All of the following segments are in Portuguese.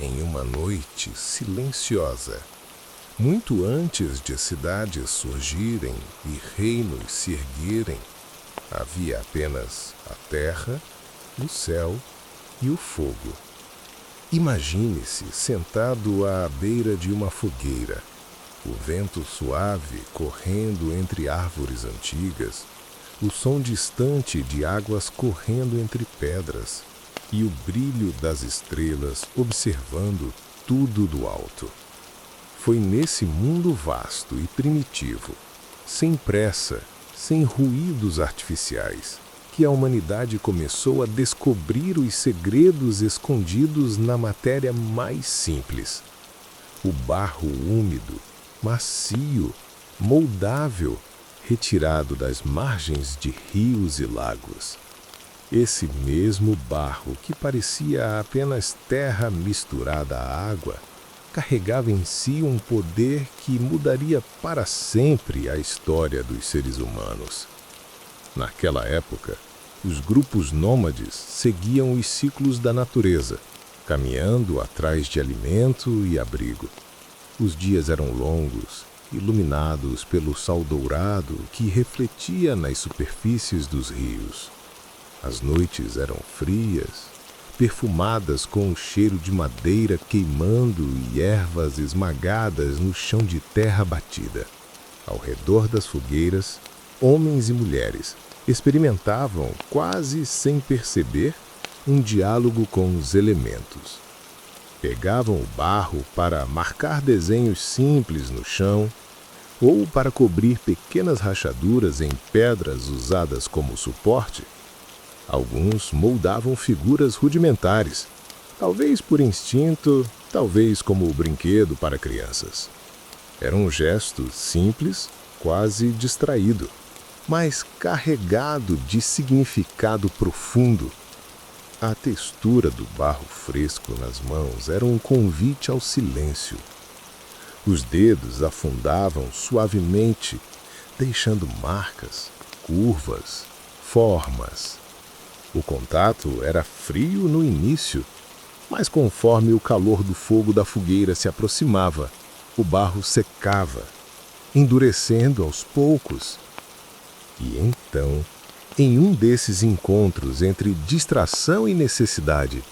em uma noite silenciosa, muito antes de cidades surgirem e reinos se erguerem, havia apenas a terra, o céu e o fogo. Imagine-se sentado à beira de uma fogueira, o vento suave correndo entre árvores antigas, o som distante de águas correndo entre pedras e o brilho das estrelas observando tudo do alto. Foi nesse mundo vasto e primitivo, sem pressa, sem ruídos artificiais, que a humanidade começou a descobrir os segredos escondidos na matéria mais simples. O barro úmido, macio, moldável, retirado das margens de rios e lagos. Esse mesmo barro, que parecia apenas terra misturada à água, carregava em si um poder que mudaria para sempre a história dos seres humanos. Naquela época, os grupos nômades seguiam os ciclos da natureza, caminhando atrás de alimento e abrigo. Os dias eram longos, iluminados pelo sol dourado que refletia nas superfícies dos rios. As noites eram frias, perfumadas com o cheiro de madeira queimando e ervas esmagadas no chão de terra batida. Ao redor das fogueiras, homens e mulheres experimentavam, quase sem perceber, um diálogo com os elementos. Pegavam o barro para marcar desenhos simples no chão ou para cobrir pequenas rachaduras em pedras usadas como suporte. Alguns moldavam figuras rudimentares, talvez por instinto, talvez como brinquedo para crianças. Era um gesto simples, quase distraído, mas carregado de significado profundo. A textura do barro fresco nas mãos era um convite ao silêncio. Os dedos afundavam suavemente, deixando marcas, curvas, formas. O contato era frio no início, mas conforme o calor do fogo da fogueira se aproximava, o barro secava, endurecendo aos poucos. E então, em um desses encontros entre distração e necessidade,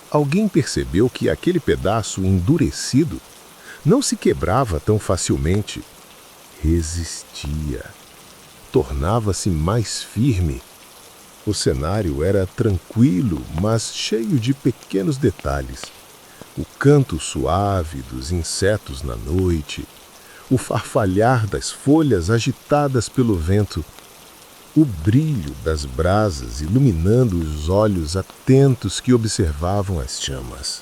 alguém percebeu que aquele pedaço endurecido não se quebrava tão facilmente. Resistia. Tornava-se mais firme. O cenário era tranquilo, mas cheio de pequenos detalhes. O canto suave dos insetos na noite, o farfalhar das folhas agitadas pelo vento, o brilho das brasas iluminando os olhos atentos que observavam as chamas.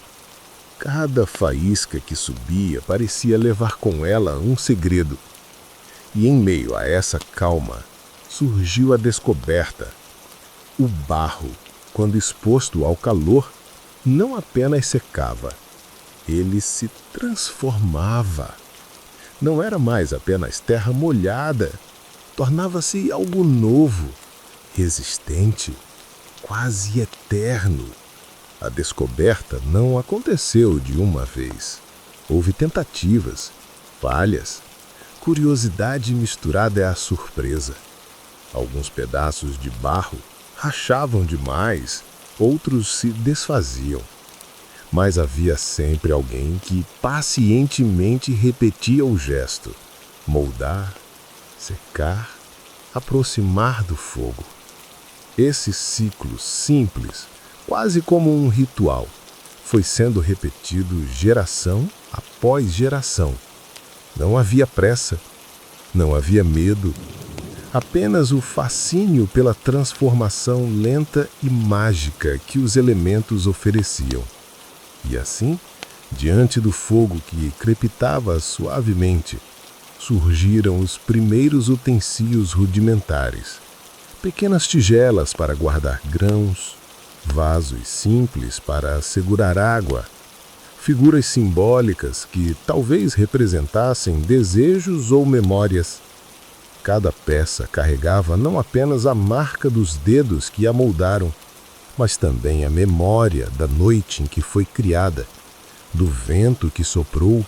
Cada faísca que subia parecia levar com ela um segredo. E em meio a essa calma, surgiu a descoberta. O barro, quando exposto ao calor, não apenas secava, ele se transformava. Não era mais apenas terra molhada, tornava-se algo novo, resistente, quase eterno. A descoberta não aconteceu de uma vez. Houve tentativas, falhas, curiosidade misturada à surpresa. Alguns pedaços de barro rachavam demais, outros se desfaziam. Mas havia sempre alguém que pacientemente repetia o gesto: moldar, secar, aproximar do fogo. Esse ciclo simples, quase como um ritual, foi sendo repetido geração após geração. Não havia pressa, não havia medo, apenas o fascínio pela transformação lenta e mágica que os elementos ofereciam. E assim, diante do fogo que crepitava suavemente, surgiram os primeiros utensílios rudimentares, pequenas tigelas para guardar grãos, vasos simples para segurar água, figuras simbólicas que talvez representassem desejos ou memórias. Cada peça carregava não apenas a marca dos dedos que a moldaram, mas também a memória da noite em que foi criada, do vento que soprou,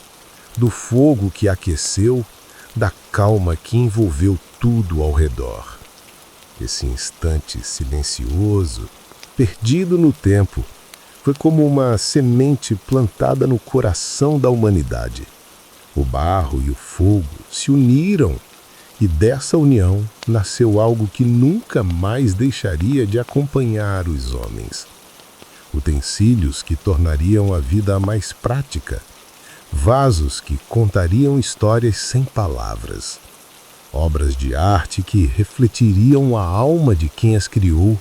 do fogo que aqueceu, da calma que envolveu tudo ao redor. Esse instante silencioso, perdido no tempo, foi como uma semente plantada no coração da humanidade. O barro e o fogo se uniram, e dessa união nasceu algo que nunca mais deixaria de acompanhar os homens. Utensílios que tornariam a vida mais prática, vasos que contariam histórias sem palavras, obras de arte que refletiriam a alma de quem as criou.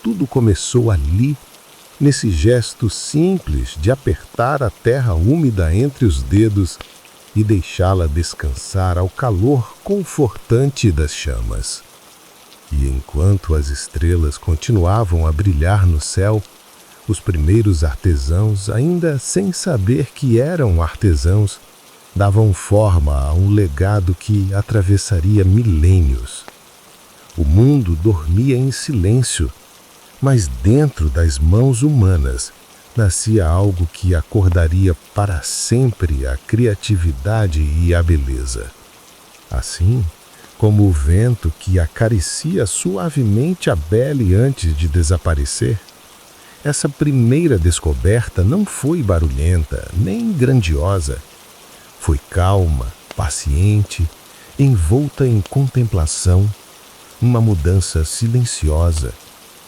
Tudo começou ali, nesse gesto simples de apertar a terra úmida entre os dedos e deixá-la descansar ao calor confortante das chamas. E enquanto as estrelas continuavam a brilhar no céu, os primeiros artesãos, ainda sem saber que eram artesãos, davam forma a um legado que atravessaria milênios. O mundo dormia em silêncio, mas dentro das mãos humanas nascia algo que acordaria para sempre a criatividade e a beleza. Assim como o vento que acaricia suavemente a bele antes de desaparecer, essa primeira descoberta não foi barulhenta nem grandiosa. Foi calma, paciente, envolta em contemplação, uma mudança silenciosa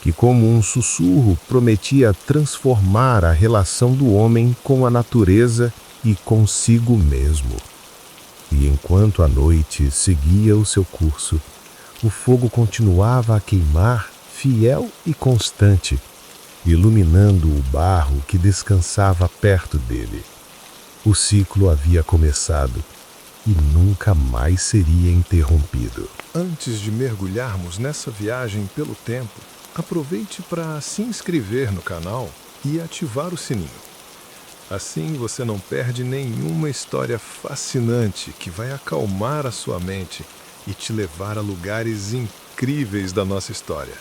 que, como um sussurro, prometia transformar a relação do homem com a natureza e consigo mesmo. E enquanto a noite seguia o seu curso, o fogo continuava a queimar, fiel e constante, iluminando o barro que descansava perto dele. O ciclo havia começado e nunca mais seria interrompido. Antes de mergulharmos nessa viagem pelo tempo, aproveite para se inscrever no canal e ativar o sininho. Assim você não perde nenhuma história fascinante que vai acalmar a sua mente e te levar a lugares incríveis da nossa história.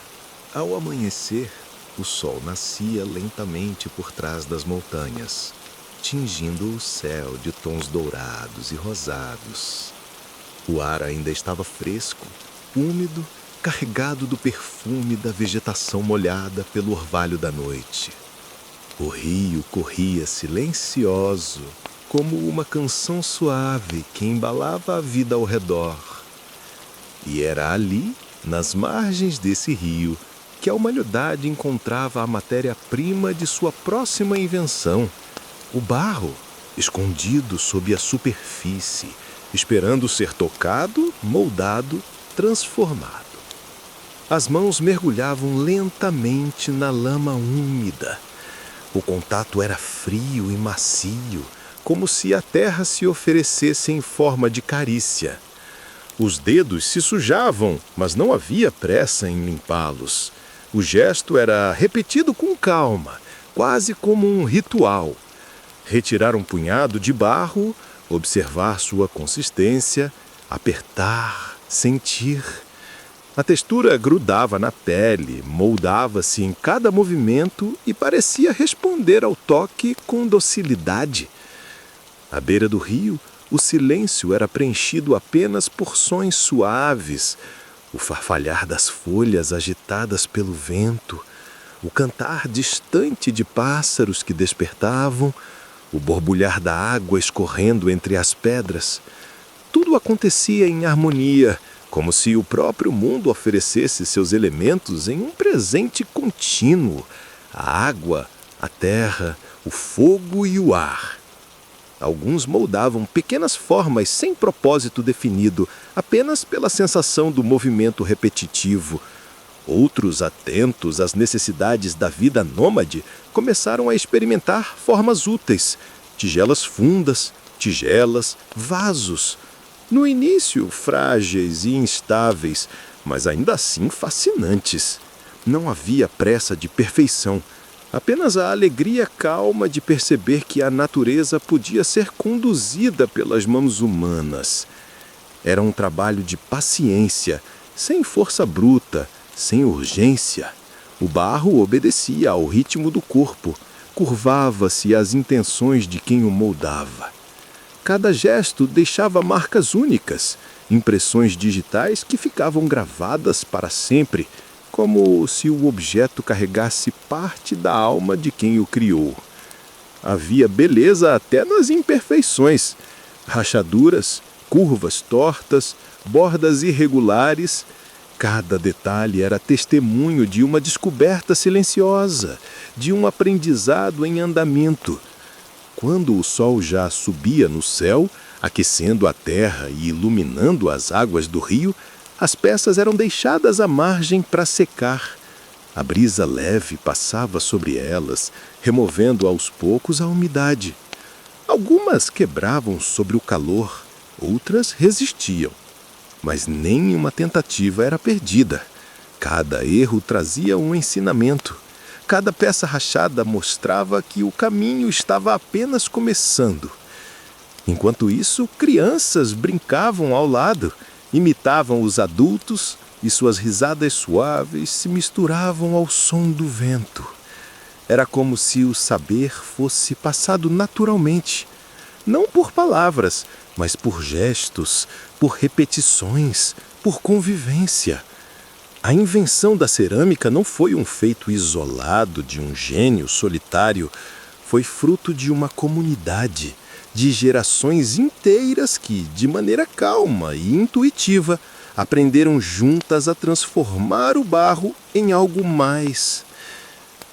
Ao amanhecer, o sol nascia lentamente por trás das montanhas, tingindo o céu de tons dourados e rosados. O ar ainda estava fresco, úmido, carregado do perfume da vegetação molhada pelo orvalho da noite. O rio corria silencioso, como uma canção suave que embalava a vida ao redor. E era ali, nas margens desse rio, que a humanidade encontrava a matéria-prima de sua próxima invenção, o barro, escondido sob a superfície, esperando ser tocado, moldado, transformado. As mãos mergulhavam lentamente na lama úmida. O contato era frio e macio, como se a terra se oferecesse em forma de carícia. Os dedos se sujavam, mas não havia pressa em limpá-los. O gesto era repetido com calma, quase como um ritual. Retirar um punhado de barro, observar sua consistência, apertar, sentir. A textura grudava na pele, moldava-se em cada movimento e parecia responder ao toque com docilidade. À beira do rio, o silêncio era preenchido apenas por sons suaves, o farfalhar das folhas agitadas pelo vento, o cantar distante de pássaros que despertavam, o borbulhar da água escorrendo entre as pedras. Tudo acontecia em harmonia, como se o próprio mundo oferecesse seus elementos em um presente contínuo: a água, a terra, o fogo e o ar. Alguns moldavam pequenas formas sem propósito definido, apenas pela sensação do movimento repetitivo. Outros, atentos às necessidades da vida nômade, começaram a experimentar formas úteis: tigelas fundas, tigelas, vasos. No início, frágeis e instáveis, mas ainda assim fascinantes. Não havia pressa de perfeição, apenas a alegria calma de perceber que a natureza podia ser conduzida pelas mãos humanas. Era um trabalho de paciência, sem força bruta, sem urgência. O barro obedecia ao ritmo do corpo, curvava-se às intenções de quem o moldava. Cada gesto deixava marcas únicas, impressões digitais que ficavam gravadas para sempre, como se o objeto carregasse parte da alma de quem o criou. Havia beleza até nas imperfeições, rachaduras, curvas tortas, bordas irregulares. Cada detalhe era testemunho de uma descoberta silenciosa, de um aprendizado em andamento. Quando o sol já subia no céu, aquecendo a terra e iluminando as águas do rio, as peças eram deixadas à margem para secar. A brisa leve passava sobre elas, removendo aos poucos a umidade. Algumas quebravam sobre o calor, outras resistiam. Mas nenhuma tentativa era perdida. Cada erro trazia um ensinamento. Cada peça rachada mostrava que o caminho estava apenas começando. Enquanto isso, crianças brincavam ao lado, imitavam os adultos e suas risadas suaves se misturavam ao som do vento. Era como se o saber fosse passado naturalmente, não por palavras, mas por gestos, por repetições, por convivência. A invenção da cerâmica não foi um feito isolado de um gênio solitário, foi fruto de uma comunidade, de gerações inteiras que, de maneira calma e intuitiva, aprenderam juntas a transformar o barro em algo mais.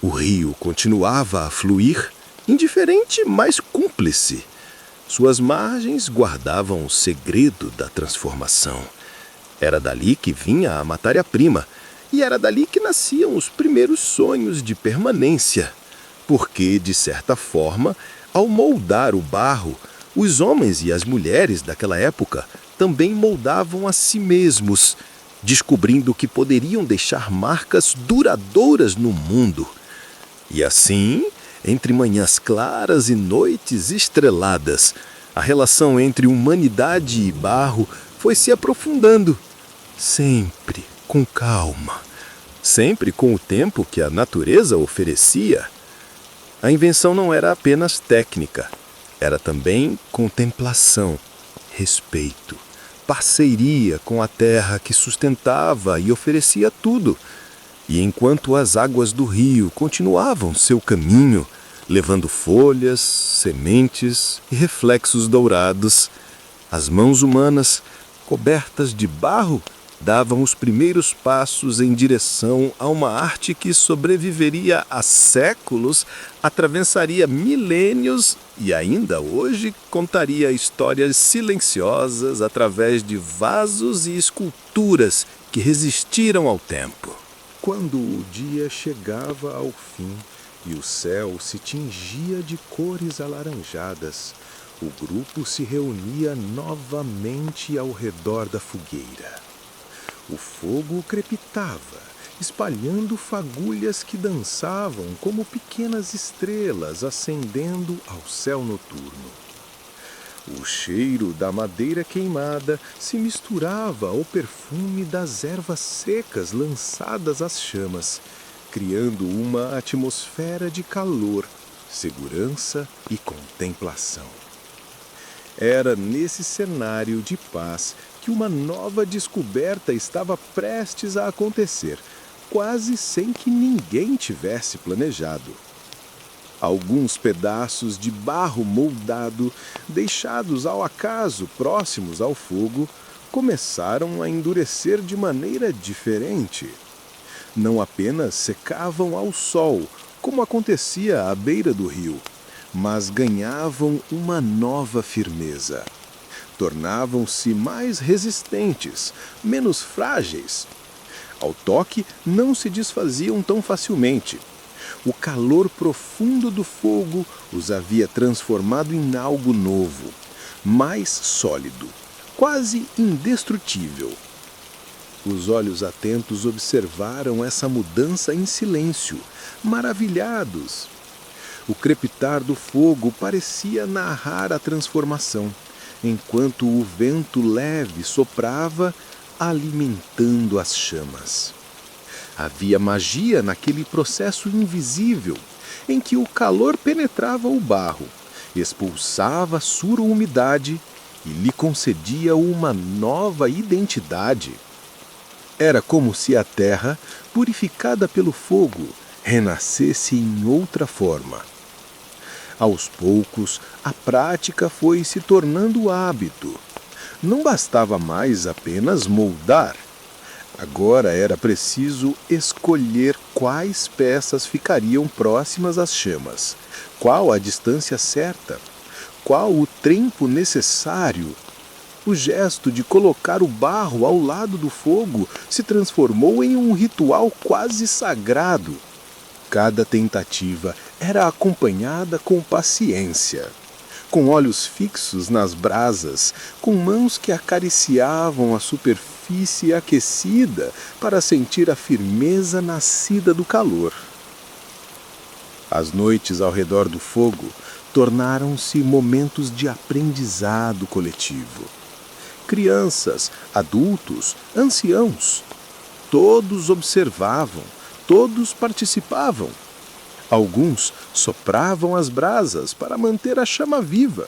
O rio continuava a fluir, indiferente, mas cúmplice. Suas margens guardavam o segredo da transformação. Era dali que vinha a matéria-prima, e era dali que nasciam os primeiros sonhos de permanência. Porque, de certa forma, ao moldar o barro, os homens e as mulheres daquela época também moldavam a si mesmos, descobrindo que poderiam deixar marcas duradouras no mundo. E assim, entre manhãs claras e noites estreladas, a relação entre humanidade e barro foi se aprofundando, sempre com calma, sempre com o tempo que a natureza oferecia. A invenção não era apenas técnica, era também contemplação, respeito, parceria com a terra que sustentava e oferecia tudo. E enquanto as águas do rio continuavam seu caminho, levando folhas, sementes e reflexos dourados, as mãos humanas, cobertas de barro, davam os primeiros passos em direção a uma arte que sobreviveria a séculos, atravessaria milênios e ainda hoje contaria histórias silenciosas através de vasos e esculturas que resistiram ao tempo. Quando o dia chegava ao fim e o céu se tingia de cores alaranjadas, o grupo se reunia novamente ao redor da fogueira. O fogo crepitava, espalhando fagulhas que dançavam como pequenas estrelas acendendo ao céu noturno. O cheiro da madeira queimada se misturava ao perfume das ervas secas lançadas às chamas, criando uma atmosfera de calor, segurança e contemplação. Era nesse cenário de paz que uma nova descoberta estava prestes a acontecer, quase sem que ninguém tivesse planejado. Alguns pedaços de barro moldado, deixados ao acaso próximos ao fogo, começaram a endurecer de maneira diferente. Não apenas secavam ao sol, como acontecia à beira do rio, mas ganhavam uma nova firmeza. Tornavam-se mais resistentes, menos frágeis. Ao toque, não se desfaziam tão facilmente. O calor profundo do fogo os havia transformado em algo novo, mais sólido, quase indestrutível. Os olhos atentos observaram essa mudança em silêncio, maravilhados. O crepitar do fogo parecia narrar a transformação, enquanto o vento leve soprava, alimentando as chamas. Havia magia naquele processo invisível, em que o calor penetrava o barro, expulsava sua umidade e lhe concedia uma nova identidade. Era como se a terra, purificada pelo fogo, renascesse em outra forma. Aos poucos, a prática foi se tornando hábito. Não bastava mais apenas moldar. Agora era preciso escolher quais peças ficariam próximas às chamas, qual a distância certa, qual o tempo necessário. O gesto de colocar o barro ao lado do fogo se transformou em um ritual quase sagrado. Cada tentativa era acompanhada com paciência, com olhos fixos nas brasas, com mãos que acariciavam a superfície aquecida para sentir a firmeza nascida do calor. As noites ao redor do fogo tornaram-se momentos de aprendizado coletivo. Crianças, adultos, anciãos, todos observavam, todos participavam. Alguns sopravam as brasas para manter a chama viva.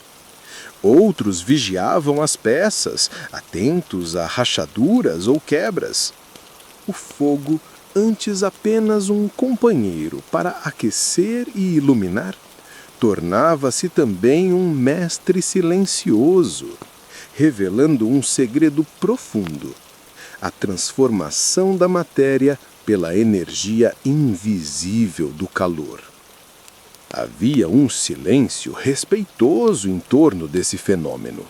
Outros vigiavam as peças, atentos a rachaduras ou quebras. O fogo, antes apenas um companheiro para aquecer e iluminar, tornava-se também um mestre silencioso, revelando um segredo profundo: a transformação da matéria pela energia invisível do calor. Havia um silêncio respeitoso em torno desse fenômeno.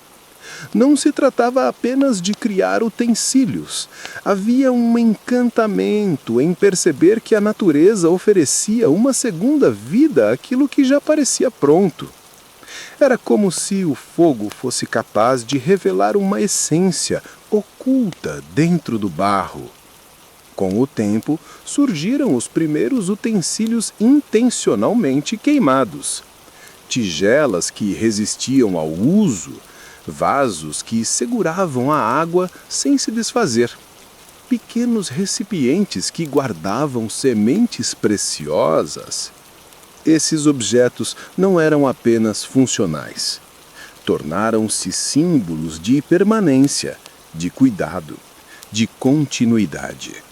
Não se tratava apenas de criar utensílios. Havia um encantamento em perceber que a natureza oferecia uma segunda vida àquilo que já parecia pronto. Era como se o fogo fosse capaz de revelar uma essência oculta dentro do barro. Com o tempo, surgiram os primeiros utensílios intencionalmente queimados. Tigelas que resistiam ao uso, vasos que seguravam a água sem se desfazer, pequenos recipientes que guardavam sementes preciosas. Esses objetos não eram apenas funcionais. Tornaram-se símbolos de permanência, de cuidado, de continuidade.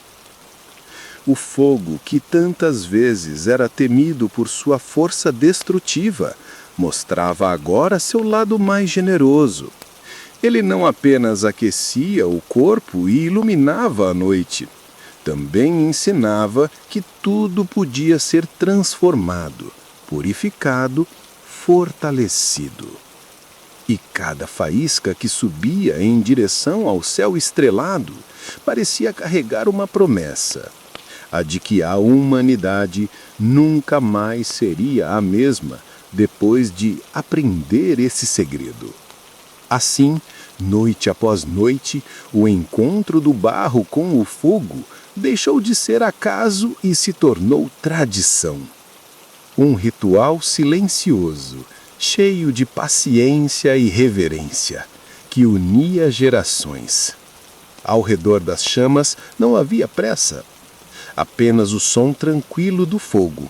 O fogo, que tantas vezes era temido por sua força destrutiva, mostrava agora seu lado mais generoso. Ele não apenas aquecia o corpo e iluminava a noite, também ensinava que tudo podia ser transformado, purificado, fortalecido. E cada faísca que subia em direção ao céu estrelado parecia carregar uma promessa: a de que a humanidade nunca mais seria a mesma depois de aprender esse segredo. Assim, noite após noite, o encontro do barro com o fogo deixou de ser acaso e se tornou tradição. Um ritual silencioso, cheio de paciência e reverência, que unia gerações. Ao redor das chamas não havia pressa, apenas o som tranquilo do fogo,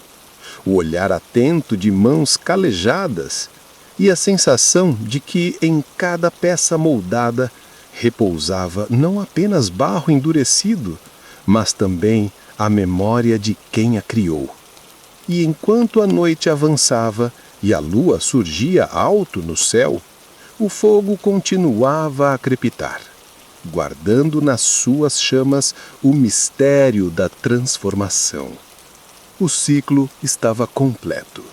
o olhar atento de mãos calejadas e a sensação de que em cada peça moldada repousava não apenas barro endurecido, mas também a memória de quem a criou. E enquanto a noite avançava e a lua surgia alto no céu, o fogo continuava a crepitar, guardando nas suas chamas o mistério da transformação. O ciclo estava completo.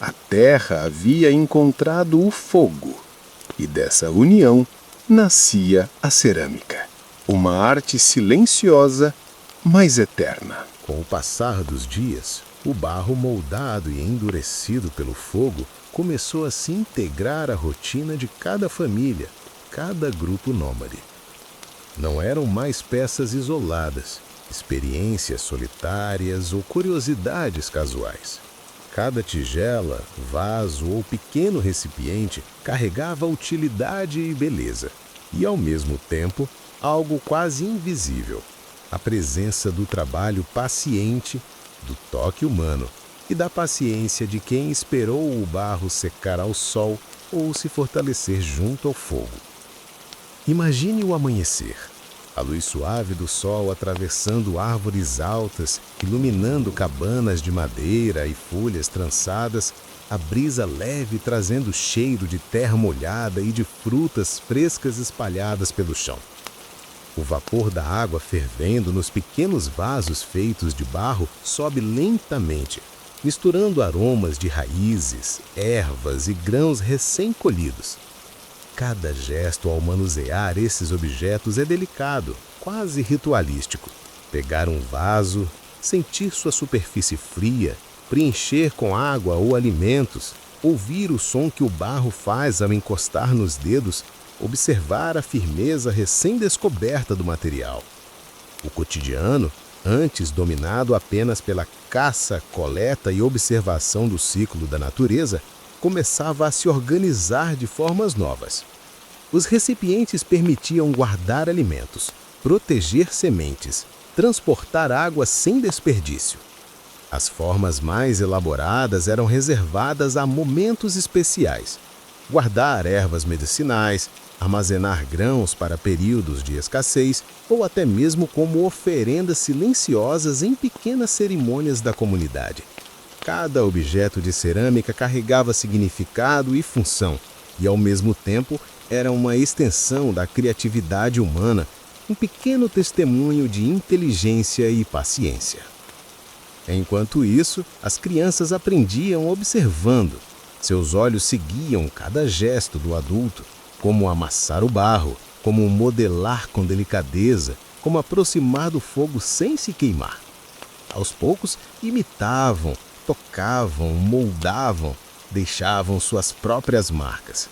A terra havia encontrado o fogo, e dessa união nascia a cerâmica, uma arte silenciosa, mas eterna. Com o passar dos dias, o barro moldado e endurecido pelo fogo começou a se integrar à rotina de cada família, cada grupo nômade. Não eram mais peças isoladas, experiências solitárias ou curiosidades casuais. Cada tigela, vaso ou pequeno recipiente carregava utilidade e beleza, e ao mesmo tempo algo quase invisível: a presença do trabalho paciente, do toque humano, e da paciência de quem esperou o barro secar ao sol ou se fortalecer junto ao fogo. Imagine o amanhecer, a luz suave do sol atravessando árvores altas, iluminando cabanas de madeira e folhas trançadas, a brisa leve trazendo cheiro de terra molhada e de frutas frescas espalhadas pelo chão. O vapor da água fervendo nos pequenos vasos feitos de barro sobe lentamente, misturando aromas de raízes, ervas e grãos recém-colhidos. Cada gesto ao manusear esses objetos é delicado, quase ritualístico. Pegar um vaso, sentir sua superfície fria, preencher com água ou alimentos, ouvir o som que o barro faz ao encostar nos dedos, observar a firmeza recém-descoberta do material. O cotidiano, antes dominado apenas pela caça, coleta e observação do ciclo da natureza, começava a se organizar de formas novas. Os recipientes permitiam guardar alimentos, proteger sementes, transportar água sem desperdício. As formas mais elaboradas eram reservadas a momentos especiais. Guardar ervas medicinais, armazenar grãos para períodos de escassez ou até mesmo como oferendas silenciosas em pequenas cerimônias da comunidade. Cada objeto de cerâmica carregava significado e função, e ao mesmo tempo era uma extensão da criatividade humana, um pequeno testemunho de inteligência e paciência. Enquanto isso, as crianças aprendiam observando. Seus olhos seguiam cada gesto do adulto, como amassar o barro, como modelar com delicadeza, como aproximar do fogo sem se queimar. Aos poucos, imitavam, tocavam, moldavam, deixavam suas próprias marcas.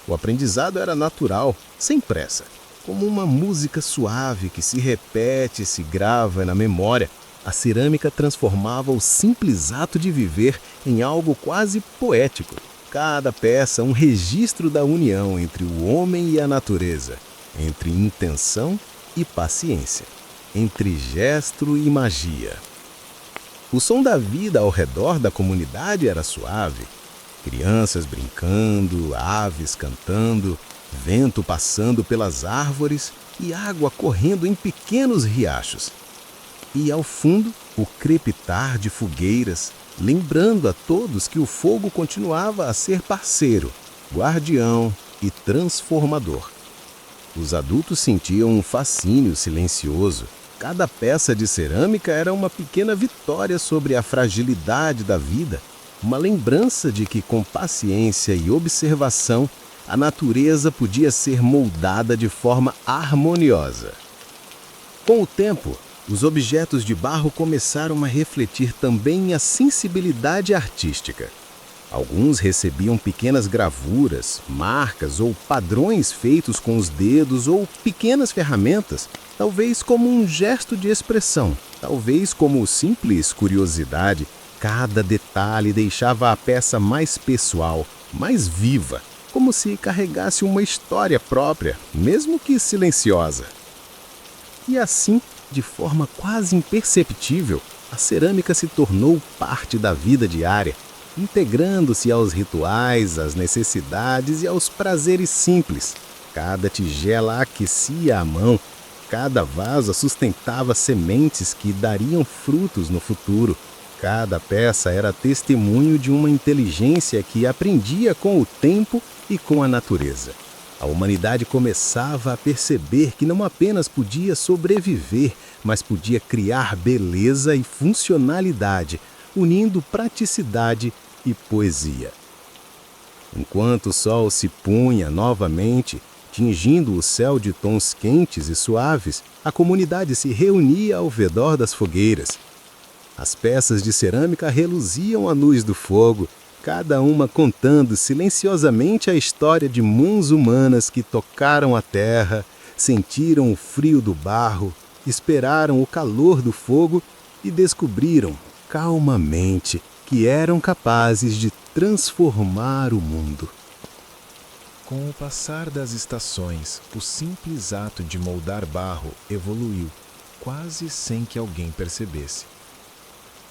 O aprendizado era natural, sem pressa, como uma música suave que se repete e se grava na memória. A cerâmica transformava o simples ato de viver em algo quase poético. Cada peça um registro da união entre o homem e a natureza, entre intenção e paciência, entre gesto e magia. O som da vida ao redor da comunidade era suave. Crianças brincando, aves cantando, vento passando pelas árvores e água correndo em pequenos riachos. E ao fundo, o crepitar de fogueiras, lembrando a todos que o fogo continuava a ser parceiro, guardião e transformador. Os adultos sentiam um fascínio silencioso. Cada peça de cerâmica era uma pequena vitória sobre a fragilidade da vida, uma lembrança de que, com paciência e observação, a natureza podia ser moldada de forma harmoniosa. Com o tempo, os objetos de barro começaram a refletir também a sensibilidade artística. Alguns recebiam pequenas gravuras, marcas ou padrões feitos com os dedos ou pequenas ferramentas, talvez como um gesto de expressão, talvez como simples curiosidade. Cada detalhe deixava a peça mais pessoal, mais viva, como se carregasse uma história própria, mesmo que silenciosa. E assim, de forma quase imperceptível, a cerâmica se tornou parte da vida diária, integrando-se aos rituais, às necessidades e aos prazeres simples. Cada tigela aquecia a mão, cada vaso sustentava sementes que dariam frutos no futuro. Cada peça era testemunho de uma inteligência que aprendia com o tempo e com a natureza. A humanidade começava a perceber que não apenas podia sobreviver, mas podia criar beleza e funcionalidade, unindo praticidade e poesia. Enquanto o sol se punha novamente, tingindo o céu de tons quentes e suaves, a comunidade se reunia ao redor das fogueiras. As peças de cerâmica reluziam à luz do fogo, cada uma contando silenciosamente a história de mãos humanas que tocaram a terra, sentiram o frio do barro, esperaram o calor do fogo e descobriram, calmamente, que eram capazes de transformar o mundo. Com o passar das estações, o simples ato de moldar barro evoluiu, quase sem que alguém percebesse.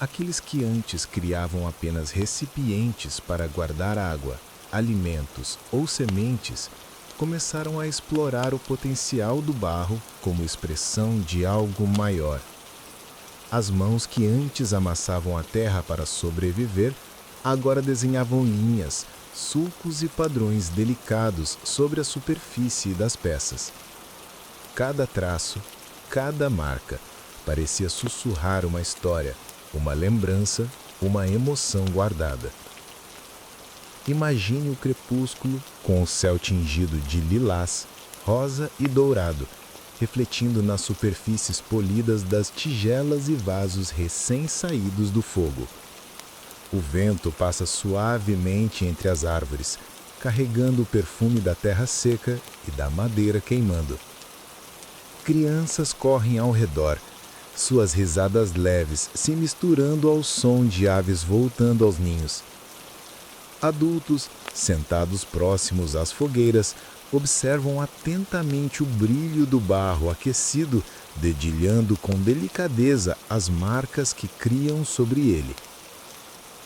Aqueles que antes criavam apenas recipientes para guardar água, alimentos ou sementes, começaram a explorar o potencial do barro como expressão de algo maior. As mãos que antes amassavam a terra para sobreviver, agora desenhavam linhas, sulcos e padrões delicados sobre a superfície das peças. Cada traço, cada marca, parecia sussurrar uma história, uma lembrança, uma emoção guardada. Imagine o crepúsculo com o céu tingido de lilás, rosa e dourado, refletindo nas superfícies polidas das tigelas e vasos recém-saídos do fogo. O vento passa suavemente entre as árvores, carregando o perfume da terra seca e da madeira queimando. Crianças correm ao redor, suas risadas leves se misturando ao som de aves voltando aos ninhos. Adultos, sentados próximos às fogueiras, observam atentamente o brilho do barro aquecido, dedilhando com delicadeza as marcas que criam sobre ele.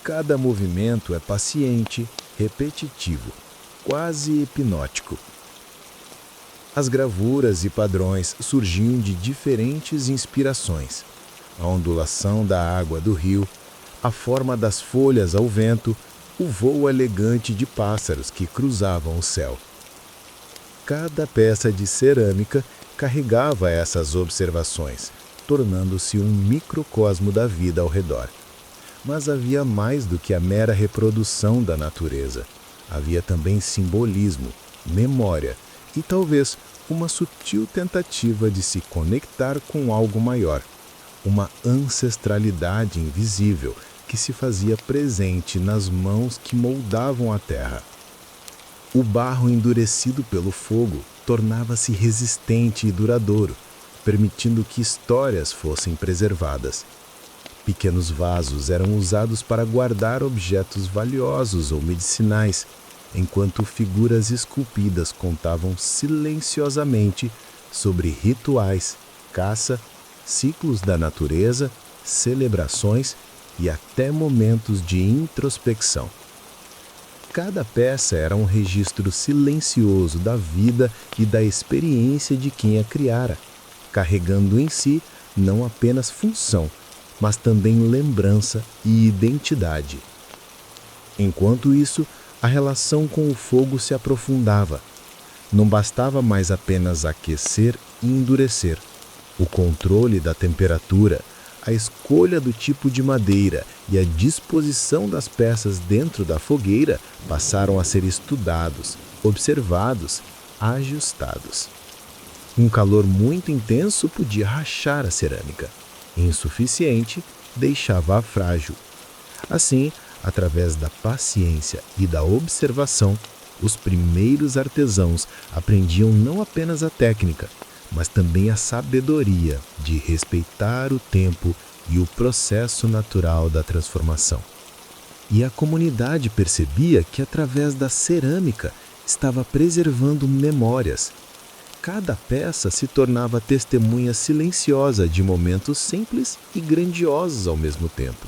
Cada movimento é paciente, repetitivo, quase hipnótico. As gravuras e padrões surgiam de diferentes inspirações. A ondulação da água do rio, a forma das folhas ao vento, o voo elegante de pássaros que cruzavam o céu. Cada peça de cerâmica carregava essas observações, tornando-se um microcosmo da vida ao redor. Mas havia mais do que a mera reprodução da natureza. Havia também simbolismo, memória e talvez uma sutil tentativa de se conectar com algo maior, uma ancestralidade invisível que se fazia presente nas mãos que moldavam a terra. O barro endurecido pelo fogo tornava-se resistente e duradouro, permitindo que histórias fossem preservadas. Pequenos vasos eram usados para guardar objetos valiosos ou medicinais, enquanto figuras esculpidas contavam silenciosamente sobre rituais, caça, ciclos da natureza, celebrações e até momentos de introspecção. Cada peça era um registro silencioso da vida e da experiência de quem a criara, carregando em si não apenas função, mas também lembrança e identidade. Enquanto isso, a relação com o fogo se aprofundava. Não bastava mais apenas aquecer e endurecer. O controle da temperatura, a escolha do tipo de madeira e a disposição das peças dentro da fogueira passaram a ser estudados, observados, ajustados. Um calor muito intenso podia rachar a cerâmica. Insuficiente, deixava-a frágil. Assim, através da paciência e da observação, os primeiros artesãos aprendiam não apenas a técnica, mas também a sabedoria de respeitar o tempo e o processo natural da transformação. E a comunidade percebia que, através da cerâmica, estava preservando memórias. Cada peça se tornava testemunha silenciosa de momentos simples e grandiosos ao mesmo tempo.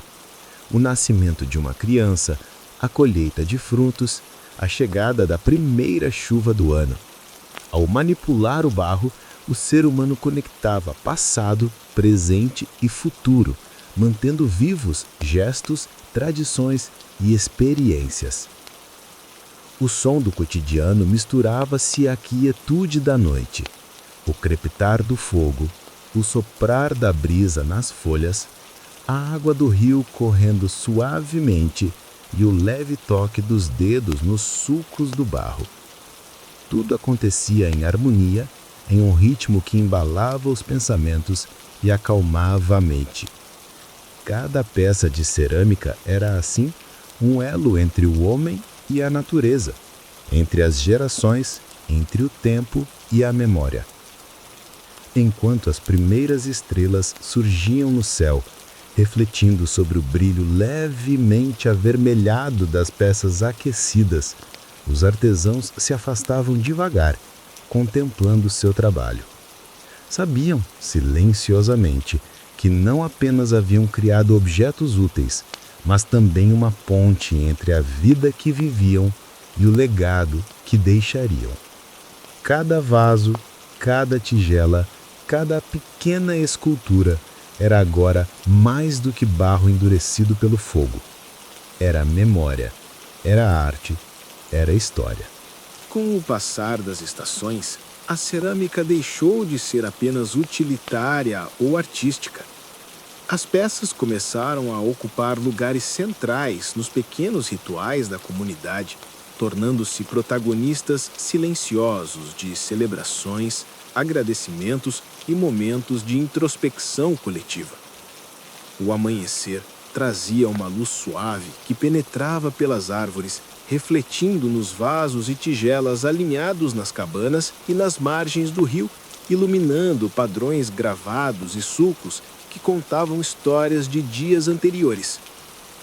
O nascimento de uma criança, a colheita de frutos, a chegada da primeira chuva do ano. Ao manipular o barro, o ser humano conectava passado, presente e futuro, mantendo vivos gestos, tradições e experiências. O som do cotidiano misturava-se à quietude da noite. O crepitar do fogo, o soprar da brisa nas folhas, a água do rio correndo suavemente e o leve toque dos dedos nos sulcos do barro. Tudo acontecia em harmonia, em um ritmo que embalava os pensamentos e acalmava a mente. Cada peça de cerâmica era, assim, um elo entre o homem e a natureza, entre as gerações, entre o tempo e a memória. Enquanto as primeiras estrelas surgiam no céu, refletindo sobre o brilho levemente avermelhado das peças aquecidas, os artesãos se afastavam devagar, contemplando seu trabalho. Sabiam, silenciosamente, que não apenas haviam criado objetos úteis, mas também uma ponte entre a vida que viviam e o legado que deixariam. Cada vaso, cada tigela, cada pequena escultura era agora mais do que barro endurecido pelo fogo. Era memória, era arte, era história. Com o passar das estações, a cerâmica deixou de ser apenas utilitária ou artística. As peças começaram a ocupar lugares centrais nos pequenos rituais da comunidade, tornando-se protagonistas silenciosos de celebrações, agradecimentos e momentos de introspecção coletiva. O amanhecer trazia uma luz suave que penetrava pelas árvores, refletindo nos vasos e tigelas alinhados nas cabanas e nas margens do rio, iluminando padrões gravados e sulcos que contavam histórias de dias anteriores.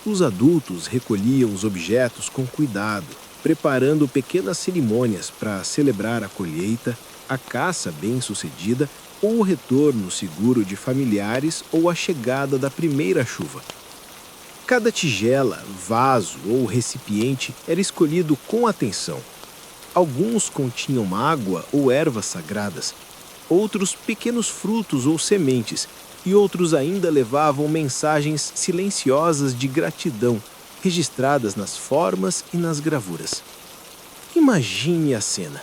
Os adultos recolhiam os objetos com cuidado, preparando pequenas cerimônias para celebrar a colheita, a caça bem-sucedida ou o retorno seguro de familiares ou a chegada da primeira chuva. Cada tigela, vaso ou recipiente era escolhido com atenção. Alguns continham água ou ervas sagradas, outros pequenos frutos ou sementes, e outros ainda levavam mensagens silenciosas de gratidão, registradas nas formas e nas gravuras. Imagine a cena.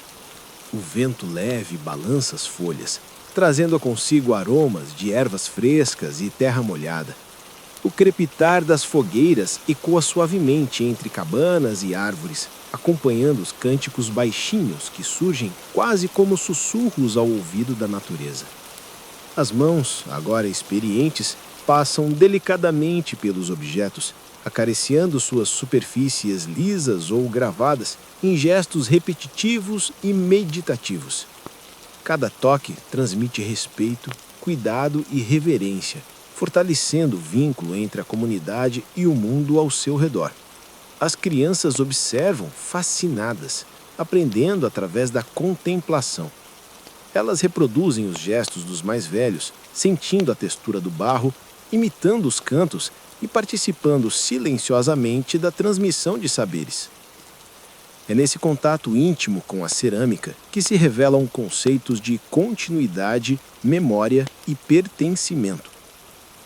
O vento leve balança as folhas, trazendo consigo aromas de ervas frescas e terra molhada. O crepitar das fogueiras ecoa suavemente entre cabanas e árvores, acompanhando os cânticos baixinhos que surgem quase como sussurros ao ouvido da natureza. As mãos, agora experientes, passam delicadamente pelos objetos, acariciando suas superfícies lisas ou gravadas em gestos repetitivos e meditativos. Cada toque transmite respeito, cuidado e reverência, fortalecendo o vínculo entre a comunidade e o mundo ao seu redor. As crianças observam fascinadas, aprendendo através da contemplação. Elas reproduzem os gestos dos mais velhos, sentindo a textura do barro, imitando os cantos e participando silenciosamente da transmissão de saberes. É nesse contato íntimo com a cerâmica que se revelam conceitos de continuidade, memória e pertencimento.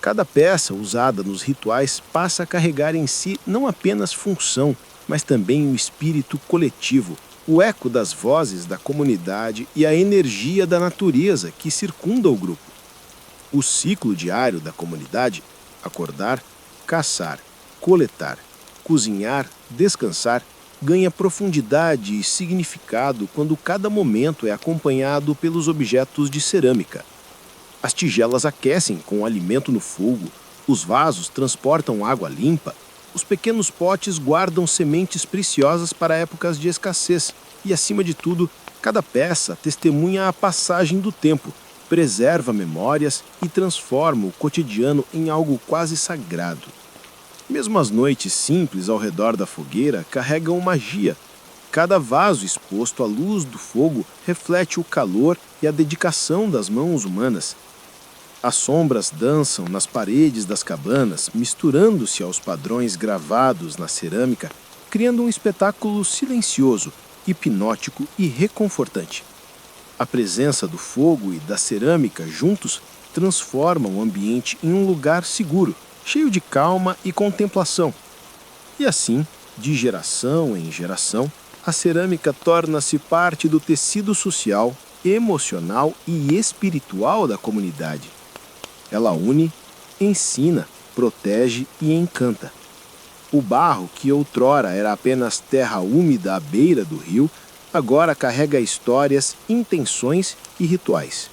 Cada peça usada nos rituais passa a carregar em si não apenas função, mas também o espírito coletivo, o eco das vozes da comunidade e a energia da natureza que circunda o grupo. O ciclo diário da comunidade, acordar, caçar, coletar, cozinhar, descansar, ganha profundidade e significado quando cada momento é acompanhado pelos objetos de cerâmica. As tigelas aquecem com o alimento no fogo, os vasos transportam água limpa, os pequenos potes guardam sementes preciosas para épocas de escassez e, acima de tudo, cada peça testemunha a passagem do tempo, preserva memórias e transforma o cotidiano em algo quase sagrado. Mesmo as noites simples ao redor da fogueira carregam magia. Cada vaso exposto à luz do fogo reflete o calor e a dedicação das mãos humanas. As sombras dançam nas paredes das cabanas, misturando-se aos padrões gravados na cerâmica, criando um espetáculo silencioso, hipnótico e reconfortante. A presença do fogo e da cerâmica juntos transforma o ambiente em um lugar seguro, cheio de calma e contemplação. E assim, de geração em geração, a cerâmica torna-se parte do tecido social, emocional e espiritual da comunidade. Ela une, ensina, protege e encanta. O barro, que outrora era apenas terra úmida à beira do rio, agora carrega histórias, intenções e rituais.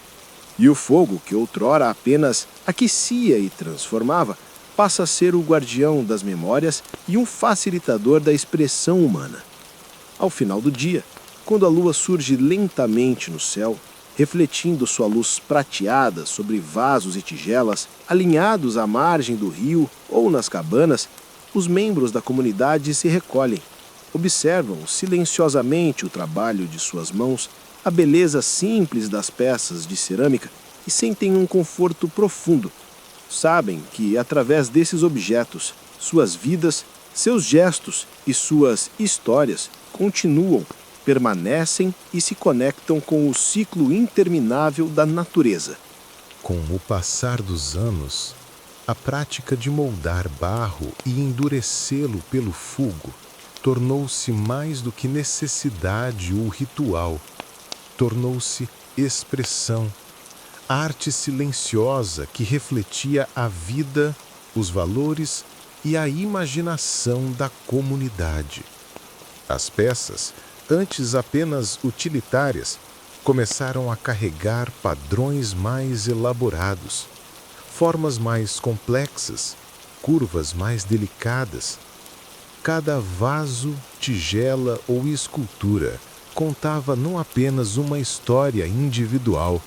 E o fogo, que outrora apenas aquecia e transformava, passa a ser o guardião das memórias e um facilitador da expressão humana. Ao final do dia, quando a lua surge lentamente no céu, refletindo sua luz prateada sobre vasos e tigelas alinhados à margem do rio ou nas cabanas, os membros da comunidade se recolhem, observam silenciosamente o trabalho de suas mãos, a beleza simples das peças de cerâmica e sentem um conforto profundo, sabem que, através desses objetos, suas vidas, seus gestos e suas histórias continuam, permanecem e se conectam com o ciclo interminável da natureza. Com o passar dos anos, a prática de moldar barro e endurecê-lo pelo fogo tornou-se mais do que necessidade ou ritual, tornou-se expressão, arte silenciosa que refletia a vida, os valores e a imaginação da comunidade. As peças, antes apenas utilitárias, começaram a carregar padrões mais elaborados, formas mais complexas, curvas mais delicadas. Cada vaso, tigela ou escultura contava não apenas uma história individual,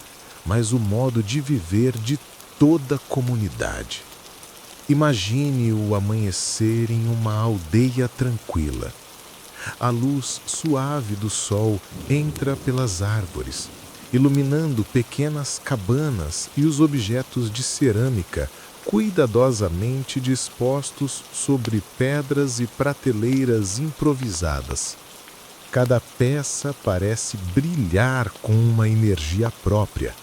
mas o modo de viver de toda a comunidade. Imagine o amanhecer em uma aldeia tranquila. A luz suave do sol entra pelas árvores, iluminando pequenas cabanas e os objetos de cerâmica cuidadosamente dispostos sobre pedras e prateleiras improvisadas. Cada peça parece brilhar com uma energia própria,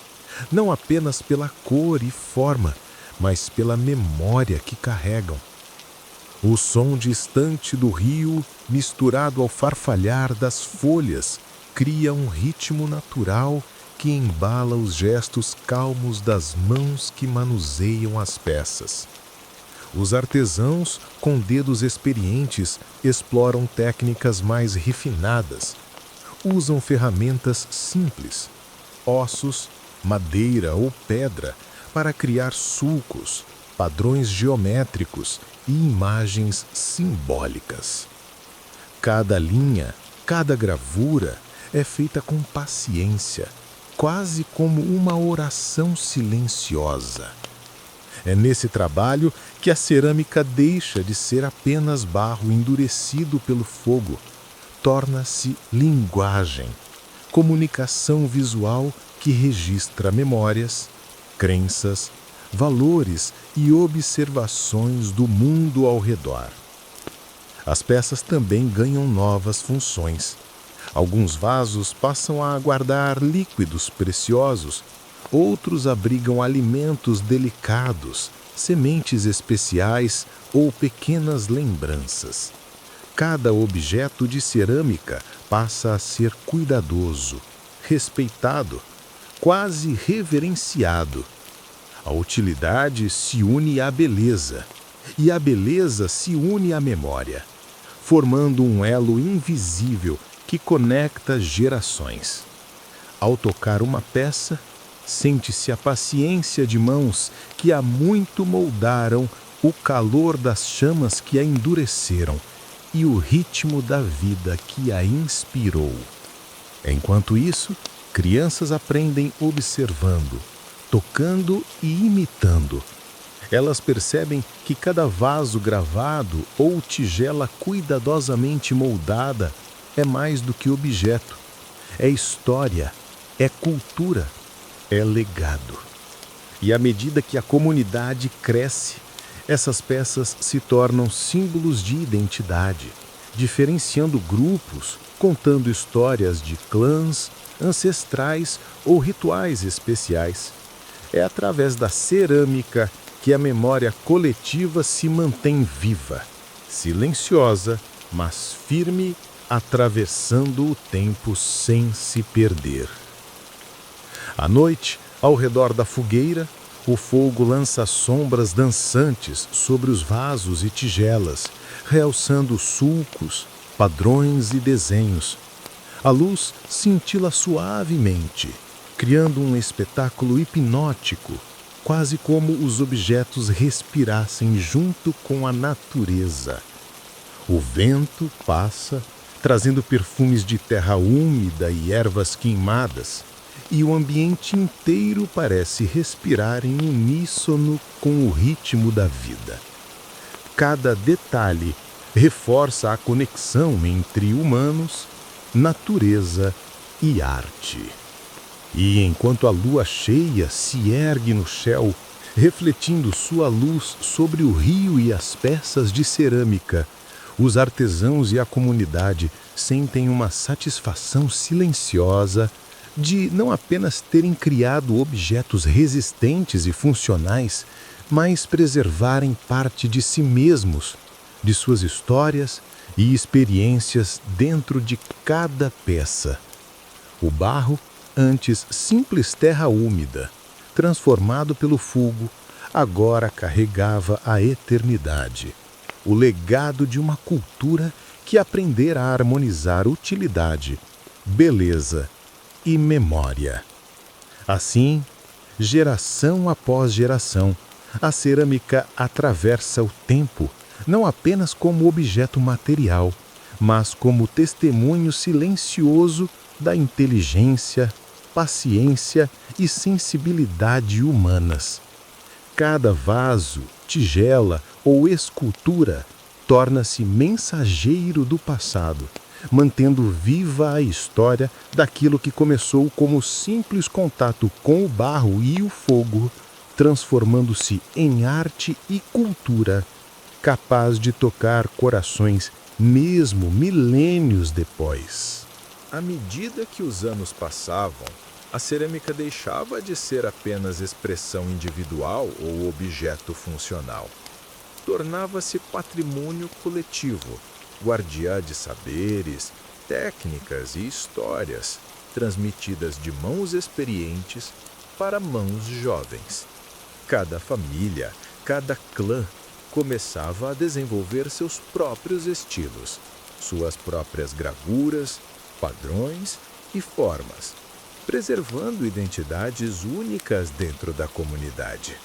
não apenas pela cor e forma, mas pela memória que carregam. O som distante do rio, misturado ao farfalhar das folhas, cria um ritmo natural que embala os gestos calmos das mãos que manuseiam as peças. Os artesãos, com dedos experientes, exploram técnicas mais refinadas. Usam ferramentas simples, ossos, madeira ou pedra, para criar sulcos, padrões geométricos e imagens simbólicas. Cada linha, cada gravura é feita com paciência, quase como uma oração silenciosa. É nesse trabalho que a cerâmica deixa de ser apenas barro endurecido pelo fogo, torna-se linguagem, comunicação visual que registra memórias, crenças, valores e observações do mundo ao redor. As peças também ganham novas funções. Alguns vasos passam a guardar líquidos preciosos, outros abrigam alimentos delicados, sementes especiais ou pequenas lembranças. Cada objeto de cerâmica passa a ser cuidadoso, respeitado, quase reverenciado. A utilidade se une à beleza, e a beleza se une à memória, formando um elo invisível que conecta gerações. Ao tocar uma peça, sente-se a paciência de mãos que há muito moldaram, o calor das chamas que a endureceram e o ritmo da vida que a inspirou. Enquanto isso, crianças aprendem observando, tocando e imitando. Elas percebem que cada vaso gravado ou tigela cuidadosamente moldada é mais do que objeto. É história, é cultura, é legado. E à medida que a comunidade cresce, essas peças se tornam símbolos de identidade, diferenciando grupos, contando histórias de clãs, ancestrais ou rituais especiais. É através da cerâmica que a memória coletiva se mantém viva, silenciosa, mas firme, atravessando o tempo sem se perder. À noite, ao redor da fogueira, o fogo lança sombras dançantes sobre os vasos e tigelas, realçando sulcos, padrões e desenhos. A luz cintila suavemente, criando um espetáculo hipnótico, quase como os objetos respirassem junto com a natureza. O vento passa, trazendo perfumes de terra úmida e ervas queimadas, e o ambiente inteiro parece respirar em uníssono com o ritmo da vida. Cada detalhe reforça a conexão entre humanos, natureza e arte. E enquanto a lua cheia se ergue no céu, refletindo sua luz sobre o rio e as peças de cerâmica. Os artesãos e a comunidade sentem uma satisfação silenciosa de não apenas terem criado objetos resistentes e funcionais, mas preservarem parte de si mesmos, de suas histórias e experiências dentro de cada peça. O barro, antes simples terra úmida, transformado pelo fogo, agora carregava a eternidade, o legado de uma cultura que aprendera a harmonizar utilidade, beleza e memória. Assim, geração após geração, a cerâmica atravessa o tempo, não apenas como objeto material, mas como testemunho silencioso da inteligência, paciência e sensibilidade humanas. Cada vaso, tigela ou escultura torna-se mensageiro do passado, mantendo viva a história daquilo que começou como simples contato com o barro e o fogo, transformando-se em arte e cultura, capaz de tocar corações mesmo milênios depois. À medida que os anos passavam, a cerâmica deixava de ser apenas expressão individual ou objeto funcional. Tornava-se patrimônio coletivo, guardiã de saberes, técnicas e histórias, transmitidas de mãos experientes para mãos jovens. Cada família, cada clã, começava a desenvolver seus próprios estilos, suas próprias gravuras, padrões e formas, preservando identidades únicas dentro da comunidade.